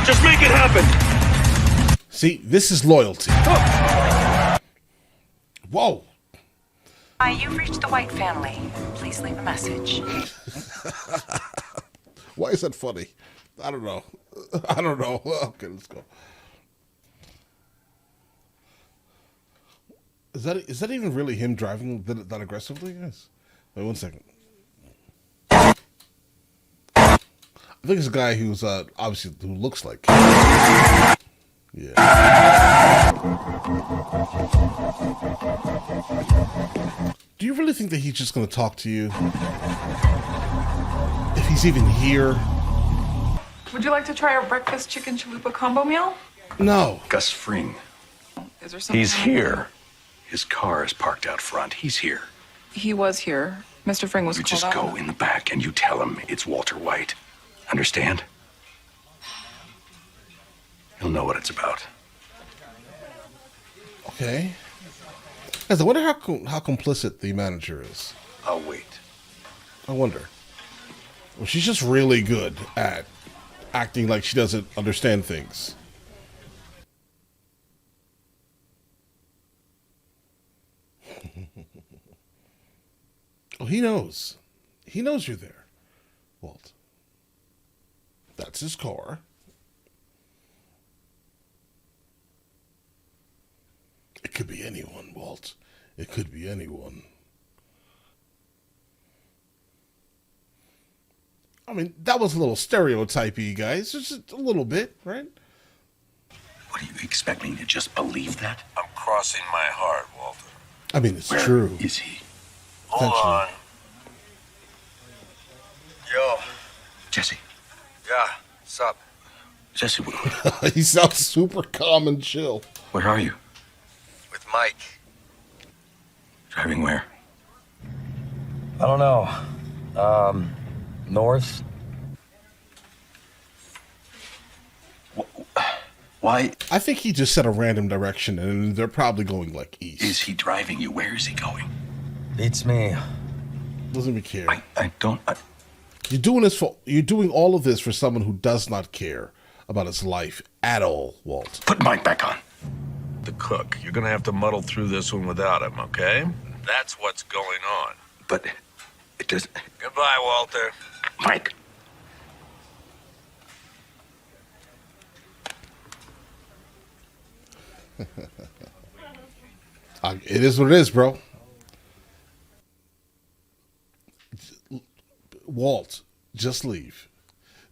Just make it happen. See, this is loyalty. Whoa. Hi, you've reached the White family. Please leave a message. Why is that funny? I don't know. I don't know. Okay, let's go. Is that even really him driving that aggressively? Yes. Wait 1 second. I think it's a guy who's obviously who looks like. Yeah. Do you really think that he's just going to talk to you? If he's even here? Would you like to try our breakfast chicken chalupa combo meal? No. Gus Fring. Is there something? He's here. His car is parked out front. He's here. He was here. Mr. Fring was You called just out. go in the back and you tell him it's Walter White. Understand? He'll know what it's about. Okay. Guys, I wonder how complicit the manager is. I'll wait. I wonder. Well, she's just really good at acting like she doesn't understand things. Oh, he knows. He knows you're there, Walt. That's his car. It could be anyone, Walt. It could be anyone. I mean, that was a little stereotypy, guys. Just a little bit, right? What do you expect me to just believe that? I'm crossing my heart, Walter. I mean, it's Where true. is he? Hold on. Yo. Jesse. Yeah, what's up? Jesse, He sounds super calm and chill. where are you? With Mike. Driving where? I don't know. North? Why I think he just set a random direction, and they're probably going, like, east. is he driving you? Where is he going? Beats me. Doesn't even care. I don't... You're doing all of this for someone who does not care about his life at all, Walt. Put Mike back on. The cook. You're gonna have to muddle through this one without him, okay? That's what's going on. But it does... Goodbye, Walter. Mike! It is what it is, bro. Walt, just leave.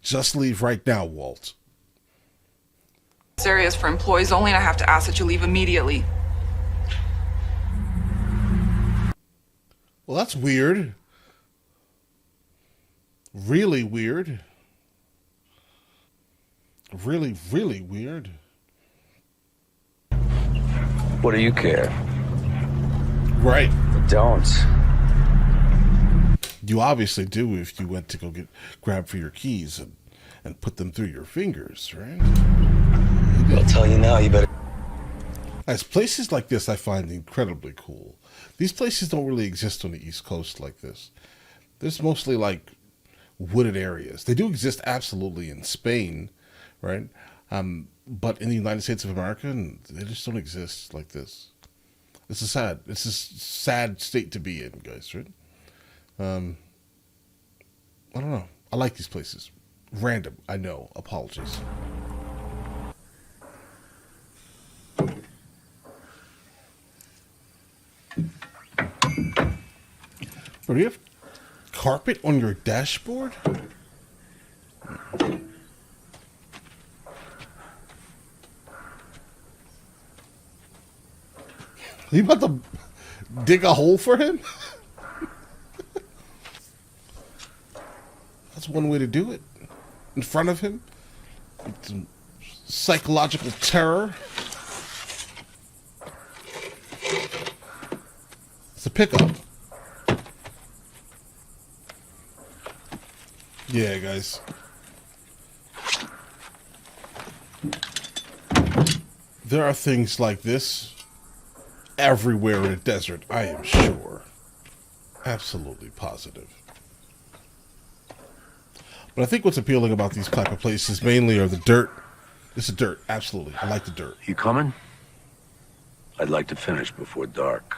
Just leave right now, Walt. This area is for employees only, and I have to ask that you leave immediately. Well, that's weird. Really weird. Really, really weird. What do you care? Right. Don't. You obviously do if you went to go grab for your keys and put them through your fingers, right? I'll tell you now, you better... As places like this I find incredibly cool. These places don't really exist on the East Coast like this. There's mostly like wooded areas. They do exist absolutely in Spain, right? But in the United States of America, they just don't exist like this. It's a sad state to be in, guys, right? I don't know. I like these places. Random, I know. Apologies. Bro, do you have carpet on your dashboard? Are you about to dig a hole for him? That's one way to do it. In front of him. Some psychological terror. It's a pickup. Yeah, guys. There are things like this everywhere in a desert, I am sure. Absolutely positive. But I think what's appealing about these type of places mainly are the dirt, It's the dirt. Absolutely. I like the dirt. You coming? I'd like to finish before dark.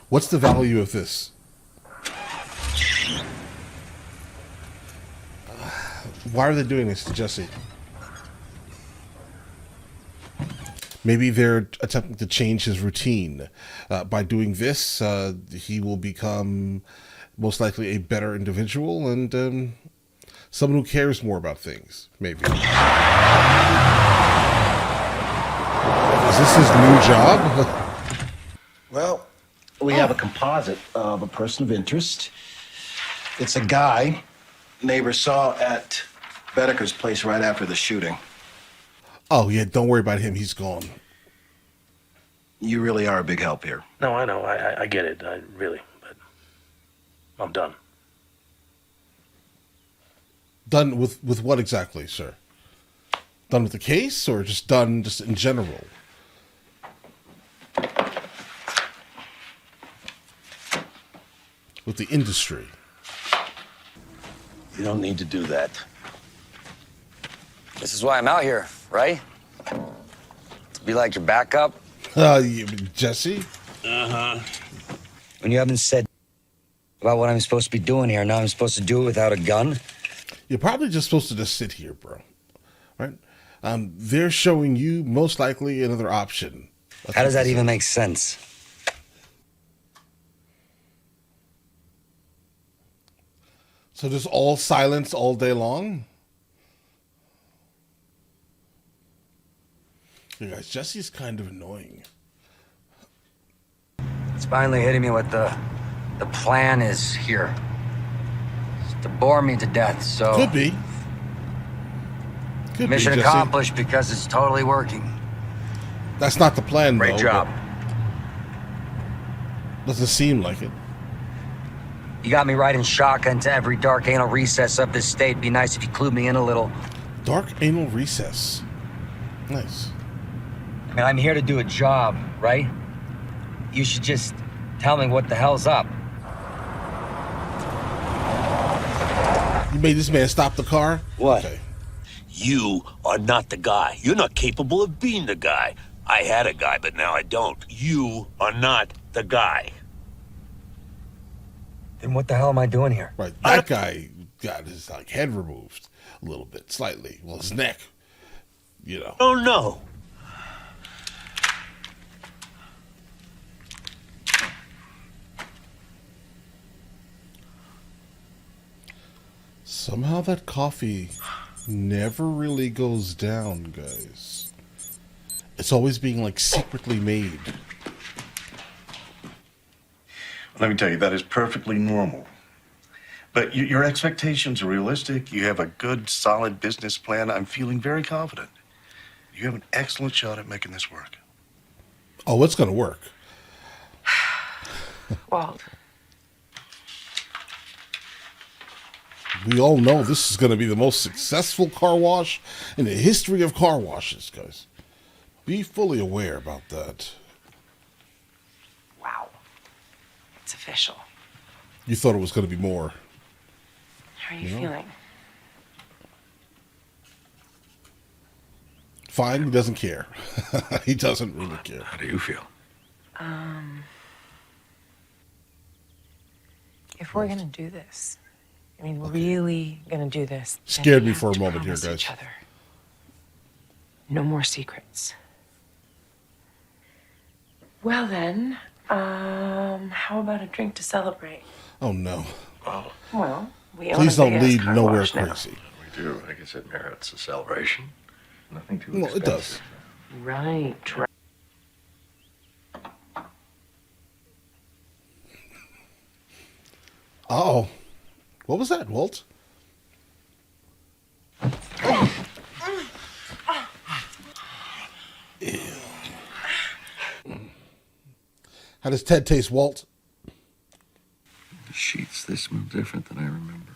What's the value of this? Why are they doing this to Jesse? Maybe they're attempting to change his routine. By doing this, he will become most likely a better individual and someone who cares more about things. Maybe. Is this his new job? Well, we have a composite of a person of interest. It's a guy neighbor saw at Bedeker's place right after the shooting. Oh, yeah, don't worry about him. He's gone. You really are a big help here. No, I know. I get it. Really. But I'm done. Done with what exactly, sir? Done with the case or just done just in general? With the industry? You don't need to do that. This is why I'm out here, right? To be like your backup. Jesse? When you haven't said about what I'm supposed to be doing here, now I'm supposed to do it without a gun? You're probably just supposed to just sit here, bro. Right? They're showing you most likely another option. How does that even make sense? So just all silence all day long? You guys, Jesse's kind of annoying. It's finally hitting me what the plan is here. It's to bore me to death, so... Could be. Could Mission be, Jesse. accomplished because it's totally working. That's not the plan, Great though. job. Doesn't seem like it. You got me riding shotgun to every dark anal recess of this state. Be nice if you clued me in a little. Dark anal recess. Nice. I mean, I'm here to do a job, right? You should just tell me what the hell's up. You made this man stop the car? What? Okay. You are not the guy. You're not capable of being the guy. I had a guy, but now I don't. You are not the guy. Then what the hell am I doing here? Right. That guy got his head removed a little bit, slightly. Well, his neck, you know. Oh, no. Somehow that coffee never really goes down, guys. It's always being secretly made. Let me tell you, that is perfectly normal. But your expectations are realistic. You have a good, solid business plan. I'm feeling very confident. You have an excellent shot at making this work. Oh, it's going to work. Walt, We all know this is going to be the most successful car wash in the history of car washes, guys. Be fully aware about that. Wow. It's official. You thought it was going to be more. How are you feeling? Fine, he doesn't care. He doesn't really care. How do you feel? If we're gonna do this, I mean, really gonna do this. then Scared we me have for a to moment here, promise guys. each other. No more secrets. Well then, how about a drink to celebrate? Oh, no. Well, we own Please a don't big-ass lead car nowhere wash now. crazy. We do. I guess it merits a celebration. Nothing too Well, it does. Right. Uh-oh. What was that, Walt? Ew. How does Ted taste, Walt? The sheets, they smell different than I remember.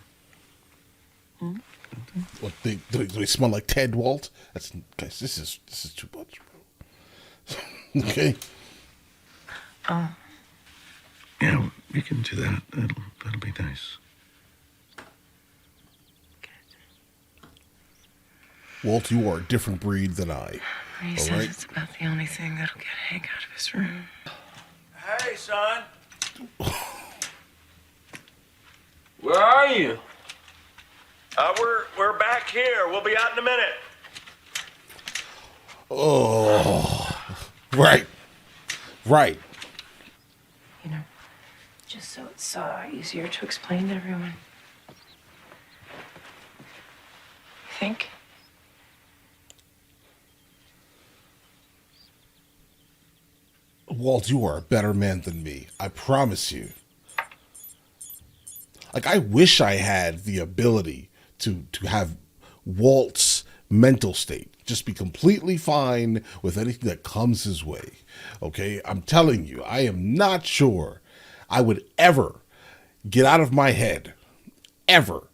What, do they smell like Ted, Walt? Guys, this is too much, bro. Okay. Yeah, we can do that. That'll be nice. Walt, you are a different breed than I. He All says right? it's about the only thing that'll get Hank out of his room. Hey, son. Where are you? We're back here. We'll be out in a minute. Oh, right. Right. You know, just so it's easier to explain to everyone. You think? Walt, you are a better man than me. I promise you. Like, I wish I had the ability to have Walt's mental state. Just be completely fine with anything that comes his way. Okay? I'm telling you, I am not sure I would ever get out of my head. Ever.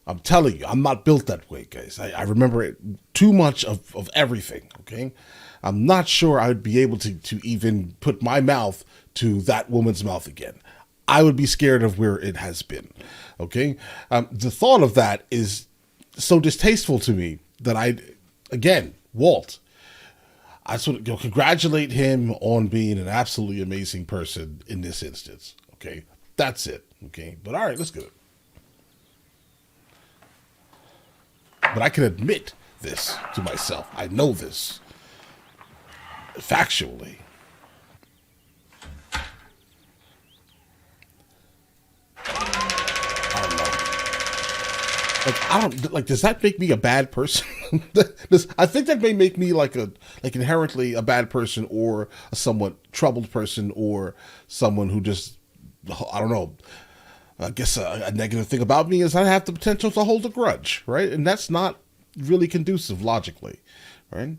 I'm telling you, I'm not built that way, guys. I remember it too much of everything, okay? I'm not sure I would be able to even put my mouth to that woman's mouth again. I would be scared of where it has been, okay? The thought of that is so distasteful to me that again, Walt, I sort of congratulate him on being an absolutely amazing person in this instance, okay? That's it, okay? But all right, let's get it. But I can admit this to myself. I know this factually. I don't know. Does that make me a bad person? I think that may make me like inherently a bad person, or a somewhat troubled person, or someone who just, I don't know. I guess a negative thing about me is I have the potential to hold a grudge, right? And that's not really conducive logically, right?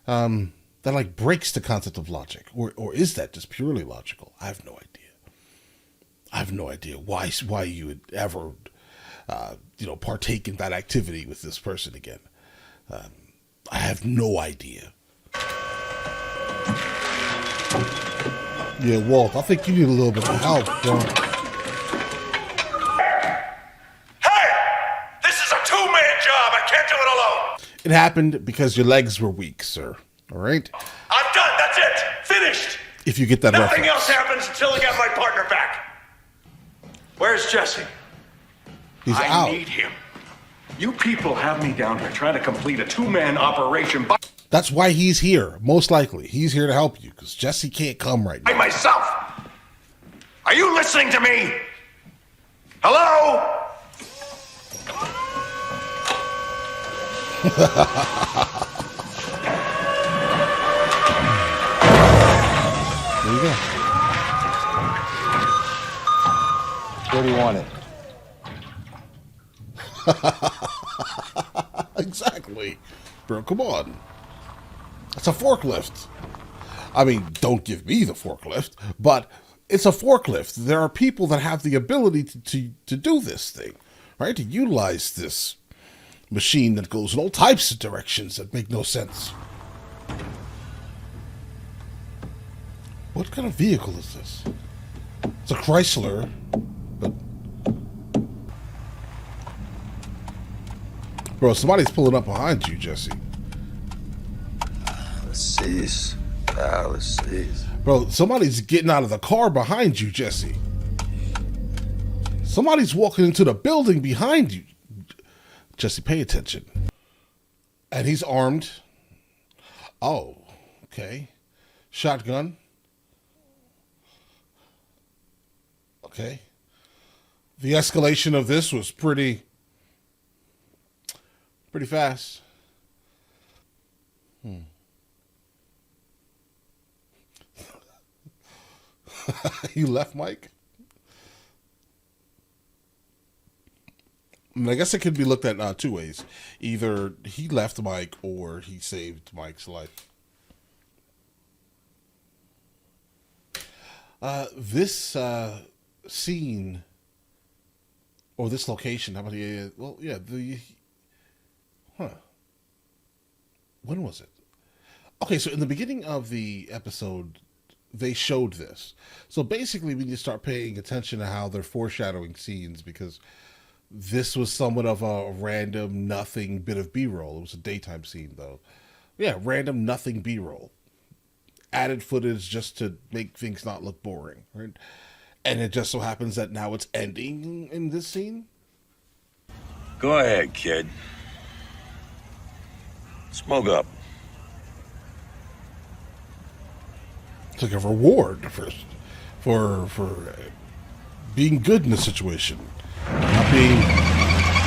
That breaks the concept of logic, or is that just purely logical? I have no idea. I have no idea why you would ever, partake in that activity with this person again. I have no idea. Yeah, Walt, I think you need a little bit of help, bro. It happened because your legs were weak, sir. All right? I'm done. That's it. Finished. If you get that Nothing reference. else happens until I get my partner back. Where's Jesse? He's I out. need him. You people have me down here trying to complete a two-man operation by That's why he's here. Most likely. He's here to help you because Jesse can't come right now. myself. Are you listening to me? Hello? There you go. Where do you want it? Exactly. Bro, come on. It's a forklift. I mean, don't give me the forklift, but it's a forklift. There are people that have the ability to do this thing, right? To utilize this machine that goes in all types of directions that make no sense. What kind of vehicle is this? It's a Chrysler, but... Bro, somebody's pulling up behind you, Jesse. Let's see. Bro, somebody's getting out of the car behind you, Jesse. Somebody's walking into the building behind you. Jesse, pay attention. And he's armed. Oh, okay. Shotgun. Okay. The escalation of this was pretty fast. You left Mike? I mean, I guess it could be looked at two ways. Either he left Mike or he saved Mike's life. This scene or this location, how about when was it? Okay, so in the beginning of the episode, they showed this. So basically, we need to start paying attention to how they're foreshadowing scenes because This was somewhat of a random nothing bit of B-roll. It was a daytime scene though. Yeah, random nothing B-roll. Added footage just to make things not look boring, right? And it just so happens that now it's ending in this scene. Go ahead, kid. Smoke up. It's like a reward for being good in the situation, not being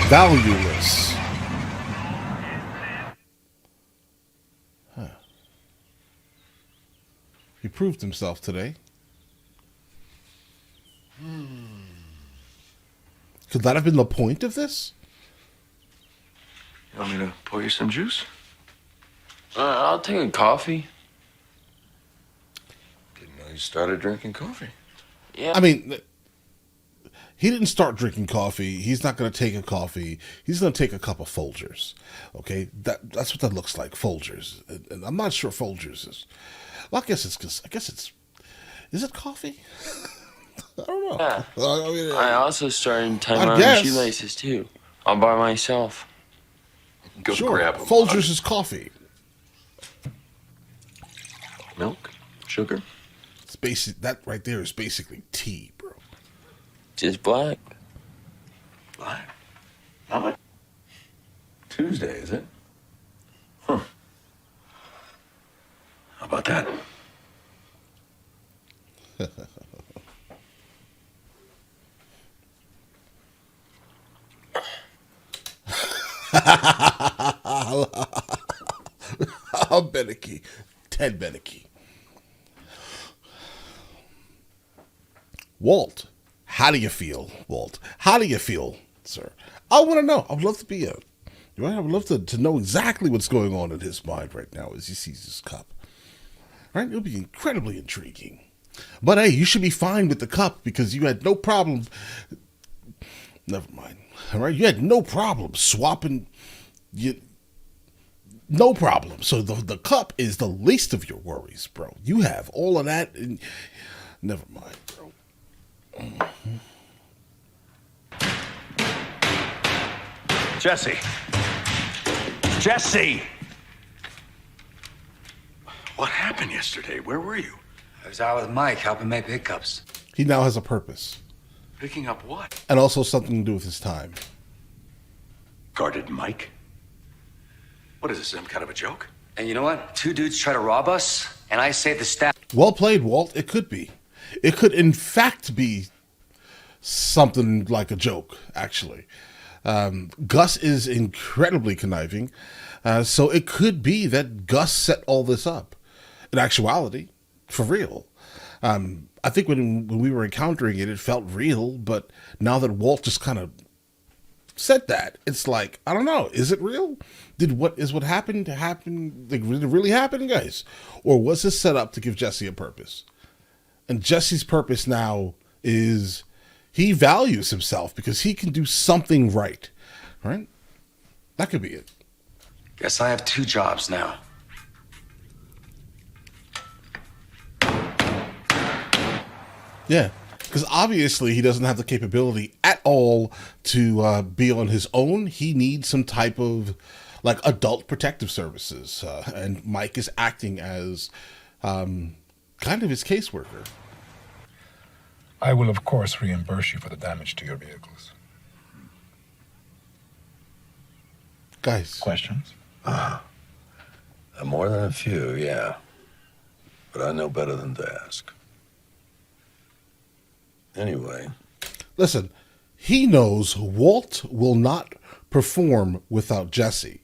valueless. Huh. He proved himself today. Could that have been the point of this? You want me to pour you some juice? I'll take a coffee. Didn't know you started drinking coffee. Yeah. I mean, he didn't start drinking coffee. He's not going to take a coffee. He's going to take a cup of Folgers. Okay, that's what that looks like, Folgers. And I'm not sure Folgers is. Well, I guess it's. Is it coffee? I don't know. Yeah. I mean, I also started tying I my own guess. shoelaces too. All by myself. Go sure. grab 'em. Folgers is coffee. Milk? Sugar? It's basic. That right there is basically tea, bro. Just black. Black? How much? Tuesday, is it? Huh. How about that? I'm Beneke. Ted Beneke. Walt, how do you feel, Walt? How do you feel, sir? I want to know. I would love to be I would love to know exactly what's going on in his mind right now as he sees this cup. Right? It'll be incredibly intriguing. But hey, you should be fine with the cup because you had no problem. Never mind. All right, you had no problem swapping. No problem. So the cup is the least of your worries, bro. You have all of that. And never mind, bro. Jesse. Jesse! What happened yesterday? Where were you? I was out with Mike helping make pickups. He now has a purpose. Picking up what? And also something to do with his time. Guarded Mike? What is this, some kind of a joke? And you know what? 2 dudes try to rob us, and I saved the staff. Well played, Walt. It could be. It could, in fact, be something like a joke, actually. Gus is incredibly conniving, so it could be that Gus set all this up. In actuality, for real. I think when we were encountering it, it felt real, but now that Walt just kind of said that, it's like, I don't know, is it real? What happened happen? Like, did it really happen, guys? Or was this set up to give Jesse a purpose? And Jesse's purpose now is he values himself because he can do something right. Right? That could be it. Guess I have 2 jobs now. Yeah. Because obviously he doesn't have the capability at all to be on his own. He needs some type of like adult protective services. And Mike is acting as kind of his caseworker. I will, of course, reimburse you for the damage to your vehicles. Guys. Questions? More than a few, yeah. But I know better than to ask. Anyway. Listen, he knows Walt will not perform without Jesse.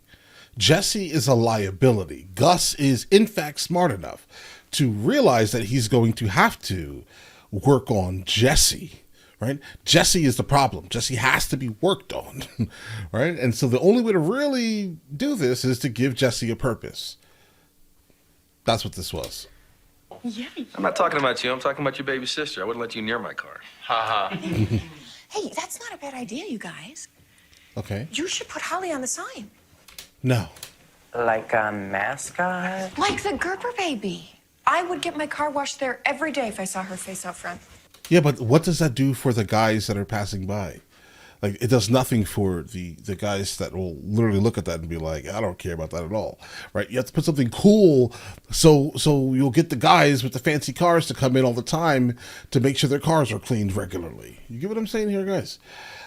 Jesse is a liability. Gus is, in fact, smart enough to realize that he's going to have to work on Jesse, right? Jesse is the problem. Jesse has to be worked on, right? And so the only way to really do this is to give Jesse a purpose. That's what this was. Yay. I'm not talking about you. I'm talking about your baby sister. I wouldn't let you near my car. Ha ha. Hey, that's not a bad idea, you guys. Okay. You should put Holly on the sign. No. Like a mascot? Like the Gerber baby. I would get my car washed there every day if I saw her face out front. Yeah, but what does that do for the guys that are passing by? Like, it does nothing for the guys that will literally look at that and be like, I don't care about that at all, right? You have to put something cool so you'll get the guys with the fancy cars to come in all the time to make sure their cars are cleaned regularly. You get what I'm saying here, guys?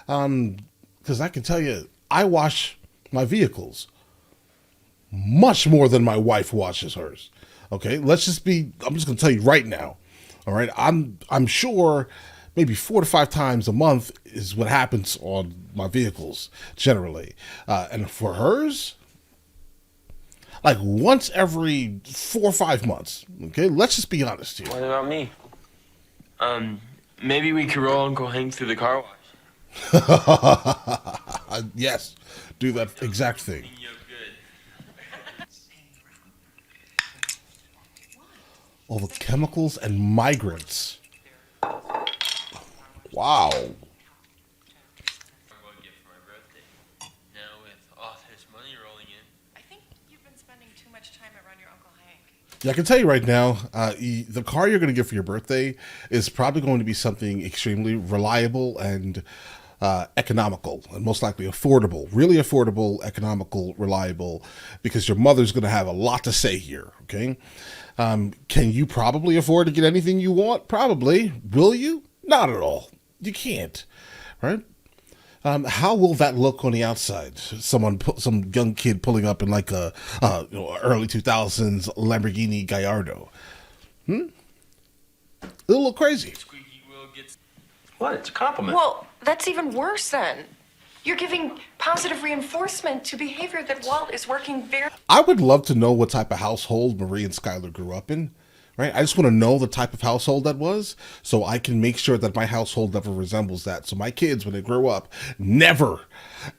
Because I can tell you, I wash my vehicles much more than my wife washes hers. Okay, I'm just going to tell you right now. All right, I'm sure maybe 4 to 5 times a month is what happens on my vehicles generally, and for hers, like once every 4 or 5 months. Okay, let's just be honest here. What about me? Maybe we could roll Uncle Hank through the car wash. Yes, do that exact thing. All the chemicals and migrants. Wow. Yeah, I can tell you right now, the car you're going to get for your birthday is probably going to be something extremely reliable and economical, and most likely affordable. Really affordable, economical, reliable, because your mother's going to have a lot to say here, okay? Can you probably afford to get anything you want? Probably. Will you? Not at all. You can't, right? How will that look on the outside? Some young kid pulling up in like a early 2000s Lamborghini Gallardo. It'll look crazy. What? It's a compliment. Well, that's even worse then. You're giving positive reinforcement to behavior that Walt is working very... I would love to know what type of household Marie and Skylar grew up in, right? I just want to know the type of household that was, so I can make sure that my household never resembles that. So my kids, when they grow up, never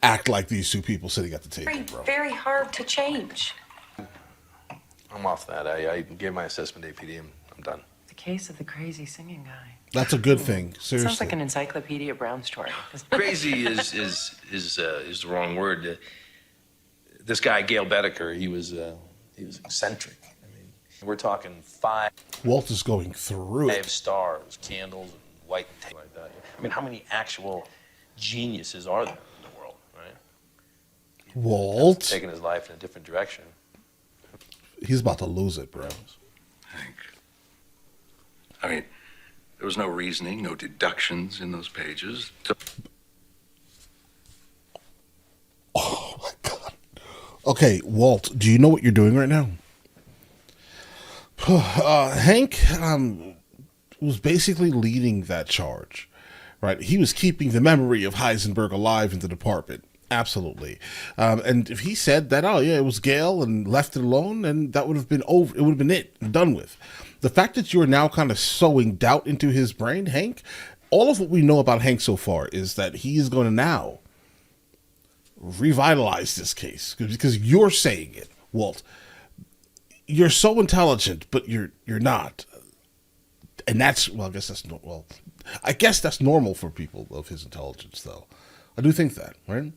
act like these two people sitting at the table, bro. Very hard to change. I'm off that. I gave my assessment APD. I'm done. The case of the crazy singing guy. That's a good thing. Seriously. Sounds like an Encyclopedia Brown story. Crazy is the wrong word. This guy Gail Bedecker, he was eccentric. I mean, we're talking 5 Walt is going through it. stars, candles, and white tape like that. I mean, how many actual geniuses are there in the world, right? Walt Taking his life in a different direction. He's about to lose it, bro. Hank. I mean, there was no reasoning, no deductions in those pages. Oh my God. Okay, Walt, do you know what you're doing right now? Hank was basically leading that charge, right? He was keeping the memory of Heisenberg alive in the department. Absolutely. And if he said that, oh yeah, it was Gail, and left it alone, and that would have been over. It would have been it, done with. The fact that you're now kind of sowing doubt into his brain, Hank, all of what we know about Hank so far is that he is going to now revitalize this case, because you're saying it, Walt. You're so intelligent, but you're not. And that's, well, I guess that's normal for people of his intelligence, though. I do think that, right?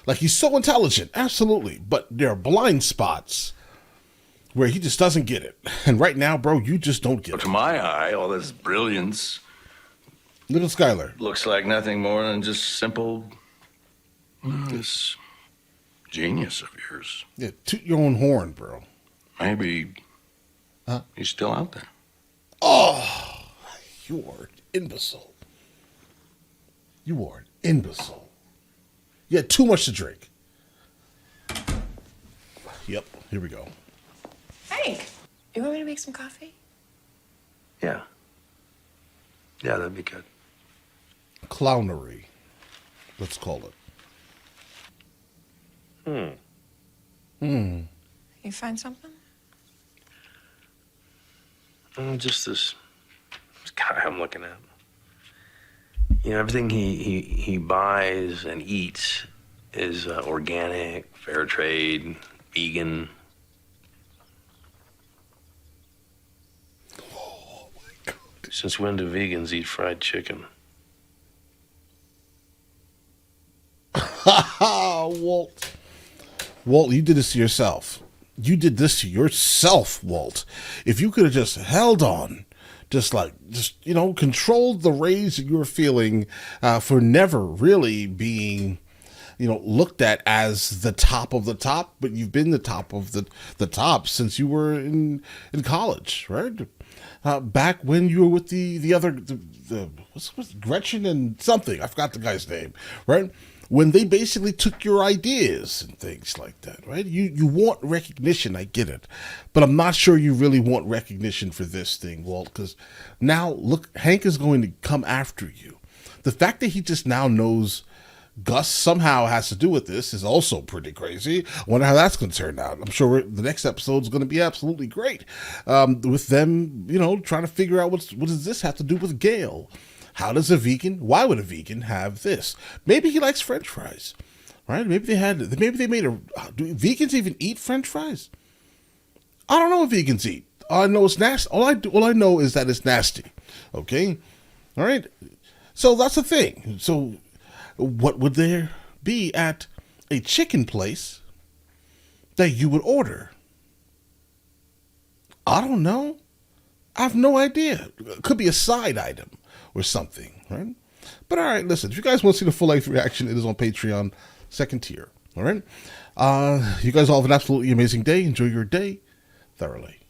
Like, he's so intelligent, absolutely, but there are blind spots where he just doesn't get it. And right now, bro, you just don't get it. To my eye, all this brilliance... Little Skylar. Looks like nothing more than just simple... this genius of yours. Yeah, toot your own horn, bro. Maybe he's still out there. Oh, you are an imbecile. You are an imbecile. You had too much to drink. Yep, here we go. Hank, you want me to make some coffee? Yeah. Yeah, that'd be good. Clownery, let's call it. You find something? Just this guy I'm looking at. You know, everything he buys and eats is organic, fair trade, vegan. Oh my God. Since when do vegans eat fried chicken? Walt. Walt, you did this to yourself. You did this to yourself, Walt. If you could have just held on just controlled the rage that you were feeling for never really being, looked at as the top of the top, but you've been the top of the top since you were in college, right? Back when you were with the other, what's Gretchen and something, I forgot the guy's name, right? When they basically took your ideas and things like that, right? You want recognition, I get it. But I'm not sure you really want recognition for this thing, Walt, because now, look, Hank is going to come after you. The fact that he just now knows Gus somehow has to do with this is also pretty crazy. I wonder how that's going to turn out. I'm sure the next episode is going to be absolutely great, with them, trying to figure out what does this have to do with Gail. Why would a vegan have this? Maybe he likes French fries, right? Maybe they made do vegans even eat French fries? I don't know what vegans eat. All I know it's nasty. All I know is that it's nasty. Okay? All right? So that's the thing. So what would there be at a chicken place that you would order? I don't know. I have no idea. It could be a side item or something, right? But all right, listen, if you guys want to see the full length reaction, it is on Patreon, second tier. All right. You guys all have an absolutely amazing day. Enjoy your day thoroughly.